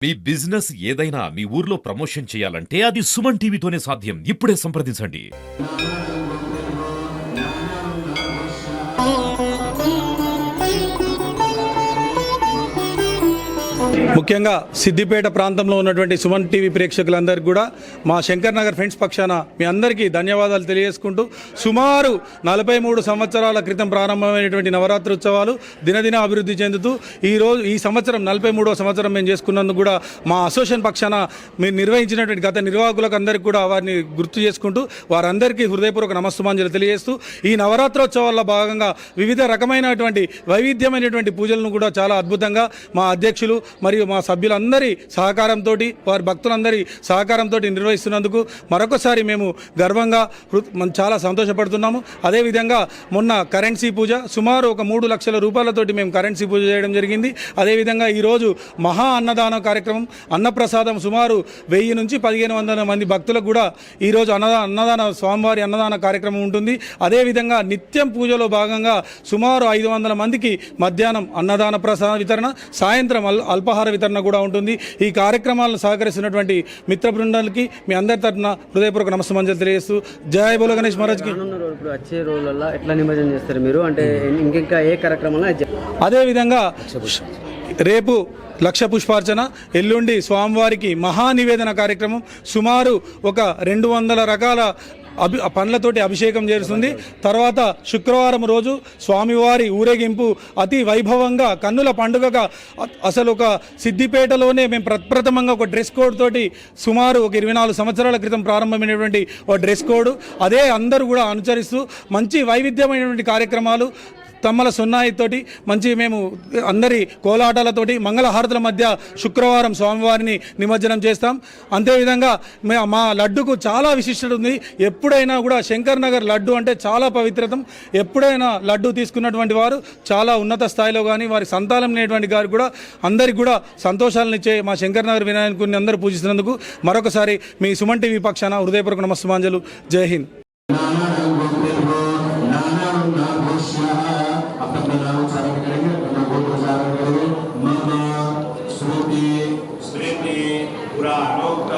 మీ business ఏదైనా మీ ఊర్లో promotion చేయాలంటే అది సుమన్ టీవీతోనే సాధ్యం. ఇప్పుడే సంప్రదించండి. ముఖ్యంగా సిద్దిపేట ప్రాంతంలో ఉన్నటువంటి సుమన్ టీవీ ప్రేక్షకులందరికీ కూడా మా శంకర్ నగర్ ఫ్రెండ్స్ పక్షాన మీ అందరికీ ధన్యవాదాలు తెలియజేసుకుంటూ సుమారు 43 సంవత్సరాల క్రితం ప్రారంభమైనటువంటి నవరాత్రి ఉత్సవాలు దినదిన అభివృద్ధి చెందుతూ ఈ సంవత్సరం 43వ సంవత్సరం మేము చేసుకున్నందుకు కూడా మా అసోసియేషన్ పక్షాన మీరు నిర్వహించినటువంటి గత నిర్వాహకులకు అందరికీ కూడా వారిని గుర్తు చేసుకుంటూ వారందరికీ హృదయపూర్వక నమస్తమాంజలి తెలియజేస్తూ ఈ నవరాత్రోత్సవాల్లో భాగంగా వివిధ రకమైనటువంటి వైవిధ్యమైనటువంటి పూజలను కూడా చాలా అద్భుతంగా మా అధ్యక్షులు మరియు మా సభ్యులందరి సహకారంతో వారి భక్తులందరి సహకారంతో నిర్వహిస్తున్నందుకు మరొకసారి మేము గర్వంగా చాలా సంతోషపడుతున్నాము. అదేవిధంగా మొన్న కరెన్సీ పూజ సుమారు ఒక 3 లక్షల రూపాయలతోటి మేము కరెన్సీ పూజ చేయడం జరిగింది. అదేవిధంగా ఈరోజు మహా అన్నదాన కార్యక్రమం అన్నప్రసాదం సుమారు 1000 నుంచి 1500 మంది భక్తులకు కూడా ఈరోజు అన్నదాన స్వామివారి అన్నదాన కార్యక్రమం ఉంటుంది. అదేవిధంగా నిత్యం పూజలో భాగంగా సుమారు 500 మందికి మధ్యాహ్నం అన్నదాన ప్రసాద వితరణ, సాయంత్రం అల్పాహార వితరణ కూడా ఉంటుంది. ఈ కార్యక్రమాలను సహకరిస్తున్నటువంటి మిత్ర బృందాలకి మీ అందరి తరఫున హృదయపూర్వక నమస్కారం తెలియజేస్తూ జయ బోలో గణేష్ మహారాజ్కి. ఇప్పుడు వచ్చే రోజులలో ఎట్లా నిమజ్జనం చేస్తారు మీరు, అంటే ఇంకా ఏ కార్యక్రమాలు? అదేవిధంగా రేపు లక్ష పుష్పార్చన, ఎల్లుండి స్వామివారికి మహానివేదన కార్యక్రమం, సుమారు ఒక 200 రకాల పండ్లతోటి అభిషేకం చేస్తుంది. తర్వాత శుక్రవారం రోజు స్వామివారి ఊరేగింపు అతి వైభవంగా కన్నుల పండుగగా అసలు ఒక సిద్దిపేటలోనే మేము ప్రప్రథమంగా ఒక డ్రెస్ కోడ్ తోటి సుమారు ఒక 24 సంవత్సరాల క్రితం ప్రారంభమైనటువంటి ఒక డ్రెస్ కోడ్ అదే అందరూ కూడా అనుసరిస్తూ మంచి వైవిధ్యమైనటువంటి కార్యక్రమాలు తమ్మల సున్నాయితోటి మంచి మేము అందరి కోలాటాలతోటి మంగళహారతుల మధ్య శుక్రవారం స్వామివారిని నిమజ్జనం చేస్తాం. అంతేవిధంగా మా లడ్డుకు చాలా విశిష్టత ఉంది. ఎప్పుడైనా కూడా శంకర్ నగర్ లడ్డు అంటే చాలా పవిత్రతం. ఎప్పుడైనా లడ్డు తీసుకున్నటువంటి వారు చాలా ఉన్నత స్థాయిలో కానీ వారి సంతానం లేనటువంటి గారు కూడా అందరికి కూడా సంతోషాలనిచ్చే మా శంకర్ నగర్ వినాయకుడిని అందరూ పూజిస్తున్నందుకు మరొకసారి మీ సుమన్ టీవీ పక్షాన హృదయపూర్వక నమస్సుమాంజలు. జై హింద్. अपने नाम सारा करेंगे, अपना गोत्र सारा करेंगे। मम स्मृति स्मृति पुराणोक्त